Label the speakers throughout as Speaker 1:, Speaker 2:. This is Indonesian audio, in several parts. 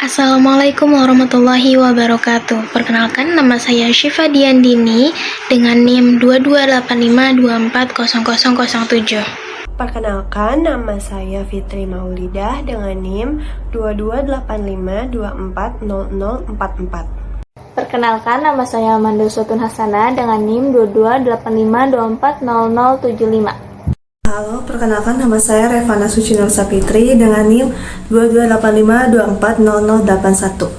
Speaker 1: Assalamualaikum warahmatullahi wabarakatuh. Perkenalkan, nama saya Syifa Diandini dengan NIM 2285240007.
Speaker 2: Perkenalkan, nama saya Fitri Maulidah dengan NIM 2285240044.
Speaker 3: Perkenalkan, nama saya Amanda Sutun Hasanah dengan NIM 2285240075.
Speaker 4: Halo, perkenalkan nama saya Revana Sucinur Sapitri dengan NIM 2285240081.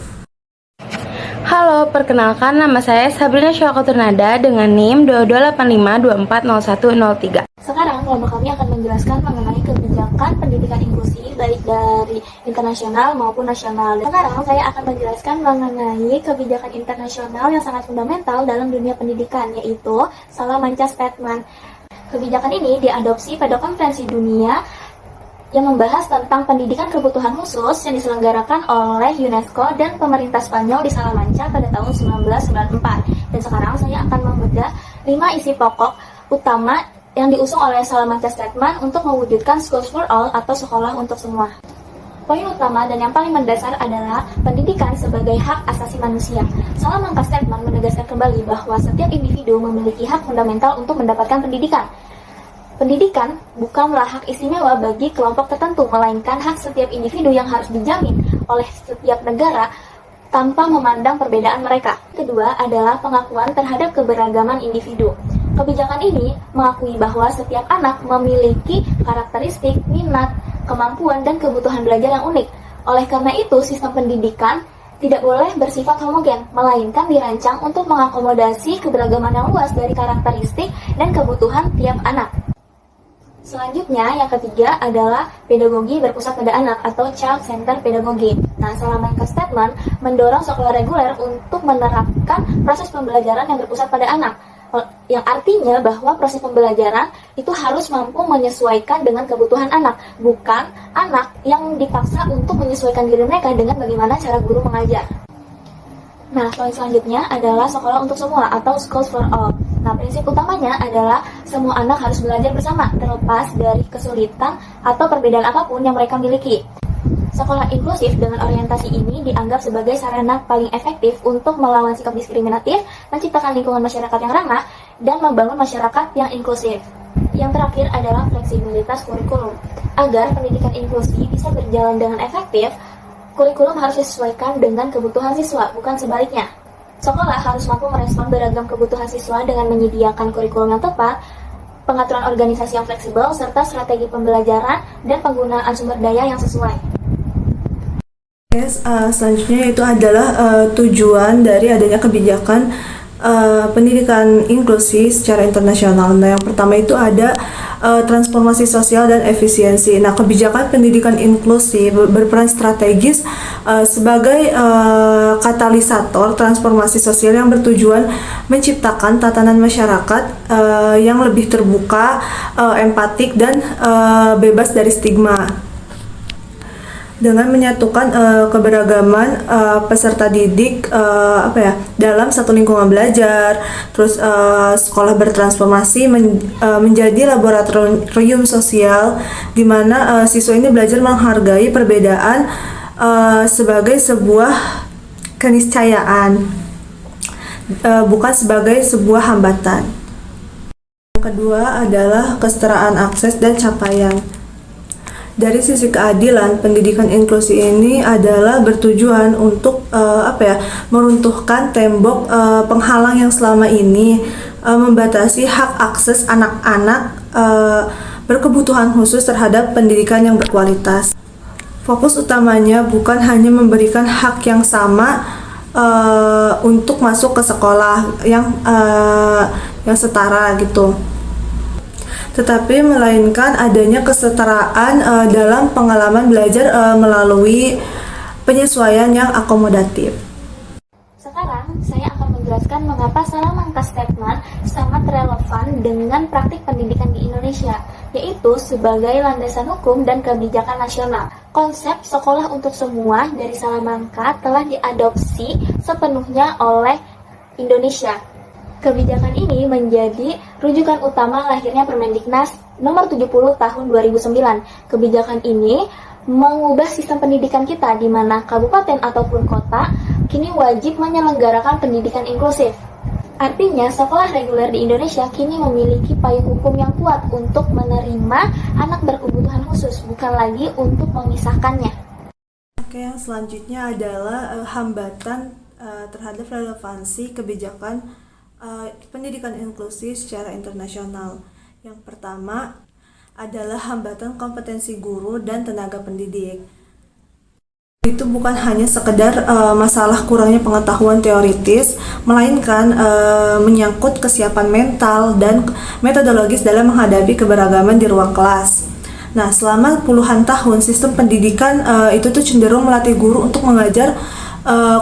Speaker 5: Halo, perkenalkan nama saya Sabrina Syawakoturnada dengan NIM 2285240103.
Speaker 3: Sekarang kelompok kami akan menjelaskan mengenai kebijakan pendidikan inklusi baik dari internasional maupun nasional. Sekarang saya akan menjelaskan mengenai kebijakan internasional yang sangat fundamental dalam dunia pendidikan, yaitu Salamanca Statement. Kebijakan ini diadopsi pada konferensi dunia yang membahas tentang pendidikan kebutuhan khusus yang diselenggarakan oleh UNESCO dan pemerintah Spanyol di Salamanca pada tahun 1994. Dan sekarang saya akan membedah 5 isi pokok utama yang diusung oleh Salamanca Statement untuk mewujudkan Schools for All atau sekolah untuk semua. Poin utama dan yang paling mendasar adalah pendidikan sebagai hak asasi manusia. Salamanca Statement menegaskan kembali bahwa setiap individu memiliki hak fundamental untuk mendapatkan pendidikan. Pendidikan bukanlah hak istimewa bagi kelompok tertentu, melainkan hak setiap individu yang harus dijamin oleh setiap negara tanpa memandang perbedaan mereka. Kedua adalah pengakuan terhadap keberagaman individu. Kebijakan ini mengakui bahwa setiap anak memiliki karakteristik, minat, kemampuan, dan kebutuhan belajar yang unik. Oleh karena itu, sistem pendidikan tidak boleh bersifat homogen, melainkan dirancang untuk mengakomodasi keberagaman yang luas dari karakteristik dan kebutuhan tiap anak. Selanjutnya, yang ketiga adalah pedagogi berpusat pada anak atau child center pedagogi. Nah, Salamanca Statement mendorong sekolah reguler untuk menerapkan proses pembelajaran yang berpusat pada anak, yang artinya bahwa proses pembelajaran itu harus mampu menyesuaikan dengan kebutuhan anak, bukan anak yang dipaksa untuk menyesuaikan diri mereka dengan bagaimana cara guru mengajar. Nah, poin selanjutnya adalah sekolah untuk semua atau Schools for All. Nah, prinsip utamanya adalah semua anak harus belajar bersama, terlepas dari kesulitan atau perbedaan apapun yang mereka miliki. Sekolah inklusif dengan orientasi ini dianggap sebagai sarana paling efektif untuk melawan sikap diskriminatif, menciptakan lingkungan masyarakat yang ramah, dan membangun masyarakat yang inklusif. Yang terakhir adalah fleksibilitas kurikulum. Agar pendidikan inklusi bisa berjalan dengan efektif, kurikulum harus disesuaikan dengan kebutuhan siswa, bukan sebaliknya. Sekolah harus mampu merespon beragam kebutuhan siswa dengan menyediakan kurikulum yang tepat, pengaturan organisasi yang fleksibel, serta strategi pembelajaran dan penggunaan sumber daya yang sesuai.
Speaker 4: Selanjutnya itu adalah tujuan dari adanya kebijakan pendidikan inklusi secara internasional. Nah, yang pertama itu ada transformasi sosial dan efisiensi. Nah, kebijakan pendidikan inklusi berperan strategis sebagai katalisator transformasi sosial yang bertujuan menciptakan tatanan masyarakat yang lebih terbuka, empatik, dan bebas dari stigma. Dengan menyatukan keberagaman peserta didik dalam satu lingkungan belajar, terus sekolah bertransformasi menjadi laboratorium sosial di mana siswa ini belajar menghargai perbedaan sebagai sebuah keniscayaan, bukan sebagai sebuah hambatan. Yang kedua adalah kesetaraan akses dan capaian. Dari sisi keadilan, pendidikan inklusi ini adalah bertujuan untuk meruntuhkan tembok penghalang yang selama ini membatasi hak akses anak-anak berkebutuhan khusus terhadap pendidikan yang berkualitas. Fokus utamanya bukan hanya memberikan hak yang sama untuk masuk ke sekolah yang setara gitu, tetapi melainkan adanya kesetaraan dalam pengalaman belajar melalui penyesuaian yang akomodatif.
Speaker 3: Sekarang saya akan menjelaskan mengapa Salamanca Statement sangat relevan dengan praktik pendidikan di Indonesia, yaitu sebagai landasan hukum dan kebijakan nasional. Konsep sekolah untuk semua dari Salamanca telah diadopsi sepenuhnya oleh Indonesia. Kebijakan ini menjadi rujukan utama lahirnya Permendiknas nomor 70 tahun 2009. Kebijakan ini mengubah sistem pendidikan kita di mana kabupaten ataupun kota kini wajib menyelenggarakan pendidikan inklusif. Artinya, sekolah reguler di Indonesia kini memiliki payung hukum yang kuat untuk menerima anak berkebutuhan khusus, bukan lagi untuk memisahkannya.
Speaker 4: Oke, yang selanjutnya adalah hambatan terhadap relevansi kebijakan pendidikan inklusif secara internasional. Yang pertama adalah hambatan kompetensi guru dan tenaga pendidik. Itu bukan hanya sekedar masalah kurangnya pengetahuan teoritis, melainkan menyangkut kesiapan mental dan metodologis dalam menghadapi keberagaman di ruang kelas. Nah, selama puluhan tahun sistem pendidikan itu tuh cenderung melatih guru untuk mengajar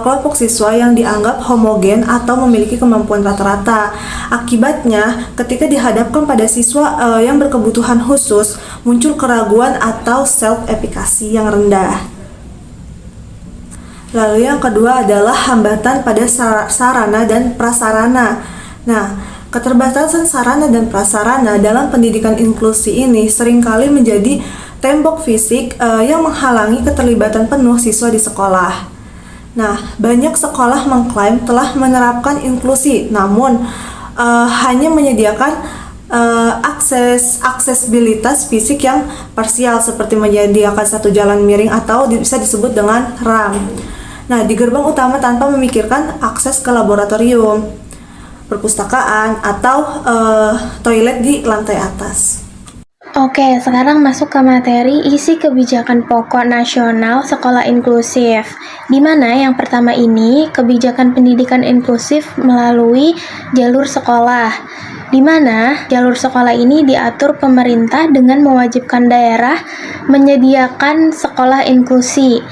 Speaker 4: kelompok siswa yang dianggap homogen atau memiliki kemampuan rata-rata. Akibatnya, ketika dihadapkan pada siswa yang berkebutuhan khusus, muncul keraguan atau self-efficacy yang rendah. Lalu yang kedua adalah hambatan pada sarana dan prasarana. Nah, keterbatasan sarana dan prasarana dalam pendidikan inklusi ini seringkali menjadi tembok fisik yang menghalangi keterlibatan penuh siswa di sekolah. Nah, banyak sekolah mengklaim telah menerapkan inklusi, namun hanya menyediakan aksesibilitas fisik yang parsial seperti menyediakan satu jalan miring atau bisa disebut dengan RAM. Nah, di gerbang utama tanpa memikirkan akses ke laboratorium, perpustakaan, atau toilet di lantai atas.
Speaker 1: Oke, sekarang masuk ke materi isi kebijakan pokok nasional sekolah inklusif. Di mana yang pertama ini kebijakan pendidikan inklusif melalui jalur sekolah. Di mana jalur sekolah ini diatur pemerintah dengan mewajibkan daerah menyediakan sekolah inklusi,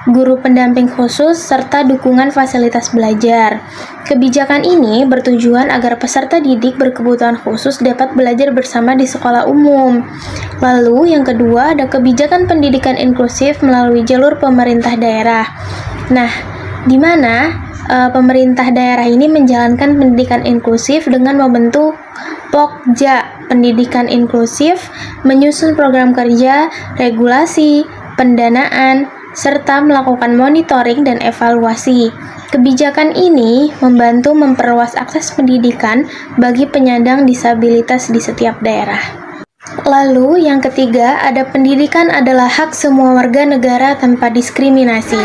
Speaker 1: guru pendamping khusus, serta dukungan fasilitas belajar. Kebijakan ini bertujuan agar peserta didik berkebutuhan khusus dapat belajar bersama di sekolah umum. Lalu yang kedua ada kebijakan pendidikan inklusif melalui jalur pemerintah daerah. Nah, di mana pemerintah daerah ini menjalankan pendidikan inklusif dengan membentuk Pokja Pendidikan Inklusif, menyusun program kerja, regulasi, pendanaan, serta melakukan monitoring dan evaluasi. Kebijakan ini membantu memperluas akses pendidikan bagi penyandang disabilitas di setiap daerah. Lalu yang ketiga, ada pendidikan adalah hak semua warga negara tanpa diskriminasi.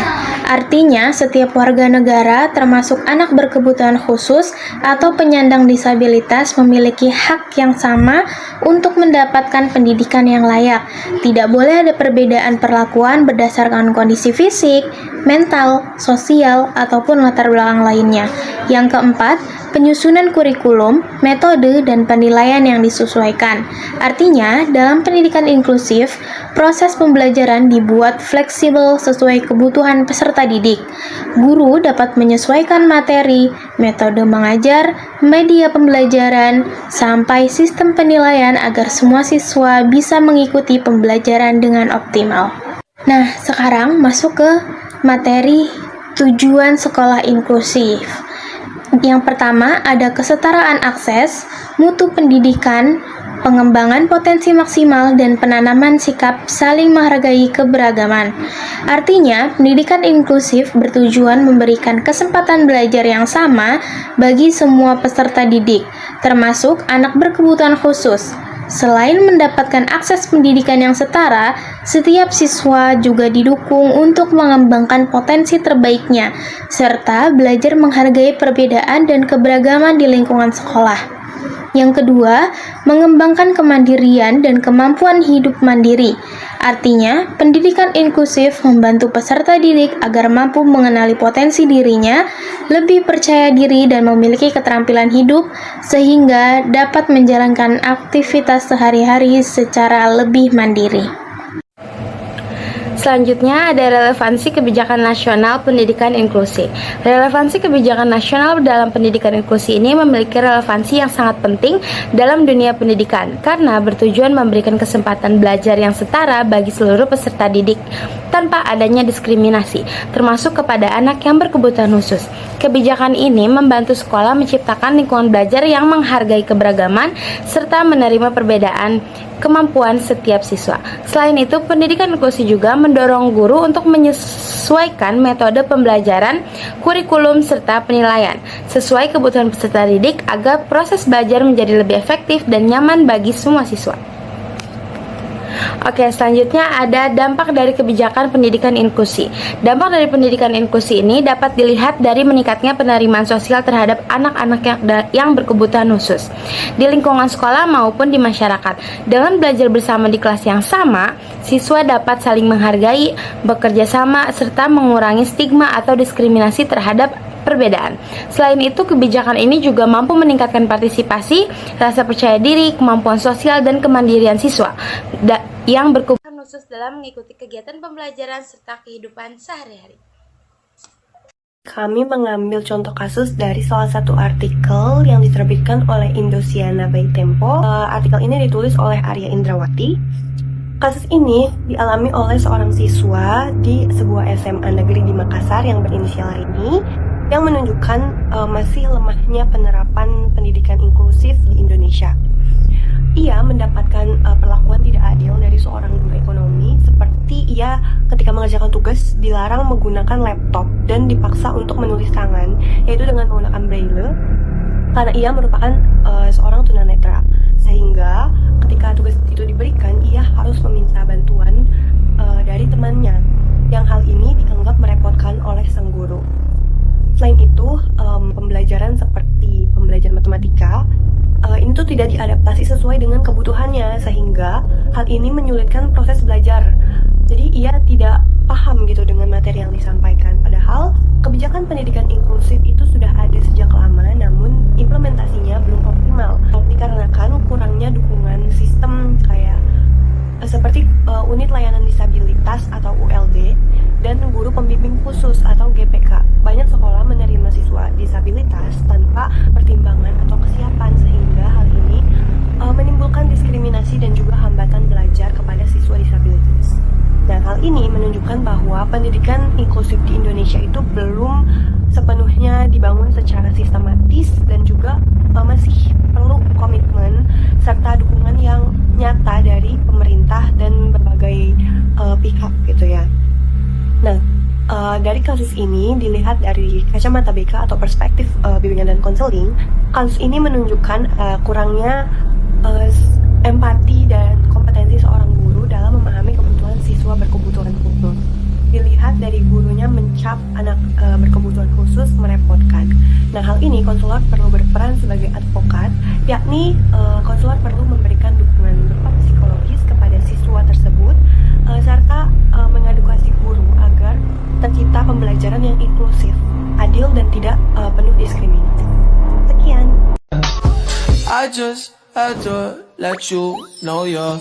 Speaker 1: Artinya, setiap warga negara termasuk anak berkebutuhan khusus atau penyandang disabilitas memiliki hak yang sama untuk mendapatkan pendidikan yang layak. Tidak boleh ada perbedaan perlakuan berdasarkan kondisi fisik, mental, sosial, ataupun latar belakang lainnya. Yang keempat, penyusunan kurikulum, metode, dan penilaian yang disesuaikan. Artinya, dalam pendidikan inklusif, proses pembelajaran dibuat fleksibel sesuai kebutuhan peserta didik. Guru dapat menyesuaikan materi, metode mengajar, media pembelajaran, sampai sistem penilaian agar semua siswa bisa mengikuti pembelajaran dengan optimal. Nah, sekarang masuk ke materi tujuan sekolah inklusif. Yang pertama ada kesetaraan akses, mutu pendidikan, pengembangan potensi maksimal, dan penanaman sikap saling menghargai keberagaman. Artinya, pendidikan inklusif bertujuan memberikan kesempatan belajar yang sama bagi semua peserta didik, termasuk anak berkebutuhan khusus. Selain mendapatkan akses pendidikan yang setara, setiap siswa juga didukung untuk mengembangkan potensi terbaiknya, serta belajar menghargai perbedaan dan keberagaman di lingkungan sekolah. Yang kedua, mengembangkan kemandirian dan kemampuan hidup mandiri. Artinya, pendidikan inklusif membantu peserta didik agar mampu mengenali potensi dirinya, lebih percaya diri dan memiliki keterampilan hidup, sehingga dapat menjalankan aktivitas sehari-hari secara lebih mandiri.
Speaker 5: Selanjutnya ada relevansi kebijakan nasional pendidikan inklusi. Relevansi kebijakan nasional dalam pendidikan inklusi ini memiliki relevansi yang sangat penting dalam dunia pendidikan karena bertujuan memberikan kesempatan belajar yang setara bagi seluruh peserta didik tanpa adanya diskriminasi, termasuk kepada anak yang berkebutuhan khusus. Kebijakan ini membantu sekolah menciptakan lingkungan belajar yang menghargai keberagaman serta menerima perbedaan kemampuan setiap siswa. Selain itu, pendidikan inklusi juga mendorong guru untuk menyesuaikan metode pembelajaran, kurikulum, serta penilaian sesuai kebutuhan peserta didik agar proses belajar menjadi lebih efektif dan nyaman bagi semua siswa. Oke, selanjutnya ada dampak dari kebijakan pendidikan inklusi. Dampak dari pendidikan inklusi ini dapat dilihat dari meningkatnya penerimaan sosial terhadap anak-anak yang berkebutuhan khusus di lingkungan sekolah maupun di masyarakat. Dengan belajar bersama di kelas yang sama, siswa dapat saling menghargai, bekerja sama, serta mengurangi stigma atau diskriminasi terhadap perbedaan. Selain itu, kebijakan ini juga mampu meningkatkan partisipasi, rasa percaya diri, kemampuan sosial, dan kemandirian siswa yang berkebutuhan khusus dalam mengikuti kegiatan pembelajaran serta kehidupan sehari-hari.
Speaker 2: Kami mengambil contoh kasus dari salah satu artikel yang diterbitkan oleh Indosiana by Tempo. Artikel ini ditulis oleh Arya Indrawati. Kasus ini dialami oleh seorang siswa di sebuah SMA negeri di Makassar yang berinisial ini, yang menunjukkan masih lemahnya penerapan pendidikan inklusif di Indonesia. Ia mendapatkan perlakuan tidak adil dari seorang guru ekonomi, seperti ia ketika mengerjakan tugas dilarang menggunakan laptop dan dipaksa untuk menulis tangan, yaitu dengan menggunakan braille, karena ia merupakan seorang tunanetra. Sehingga ketika tugas itu diberikan, ia harus meminta bantuan dari temannya, yang hal ini dianggap merepotkan oleh sang guru. Selain itu, pembelajaran seperti pembelajaran matematika ini tuh tidak diadaptasi sesuai dengan kebutuhannya, sehingga hal ini menyulitkan proses belajar. Jadi ia tidak paham gitu dengan materi yang disampaikan. Padahal kebijakan pendidikan inklusif itu sudah ada sejak lama, namun implementasinya belum optimal dikarenakan kurangnya dukungan sistem kayak seperti unit layanan disabilitas atau ULD dan guru pembimbing khusus atau GPK. Banyak sekolah menerima siswa disabilitas tanpa pertimbangan atau kesiapan, sehingga hal ini menimbulkan diskriminasi dan juga hambatan belajar kepada siswa disabilitas. Nah, hal ini menunjukkan bahwa pendidikan inklusif di Indonesia itu belum sepenuhnya dibangun secara sistematis dan juga masih perlu komitmen serta dukungan yang nyata dari pemerintah dan berbagai pihak gitu ya. Nah, dari kasus ini dilihat dari kacamata BK atau perspektif bimbingan dan konseling, kasus ini menunjukkan kurangnya empati dan kompetensi seorang guru dalam memahami kebutuhan siswa berkebutuhan khusus. Dilihat dari gurunya mencap anak berkebutuhan khusus merepotkan. Nah, hal ini konselor perlu berperan sebagai advokat, yakni konselor perlu memberikan dukungan berupa psikologis kepada siswa tersebut serta mengedukasi guru agar tercipta pembelajaran yang inklusif, adil dan tidak penuh diskriminasi. Sekian.
Speaker 6: I just had to let you know you're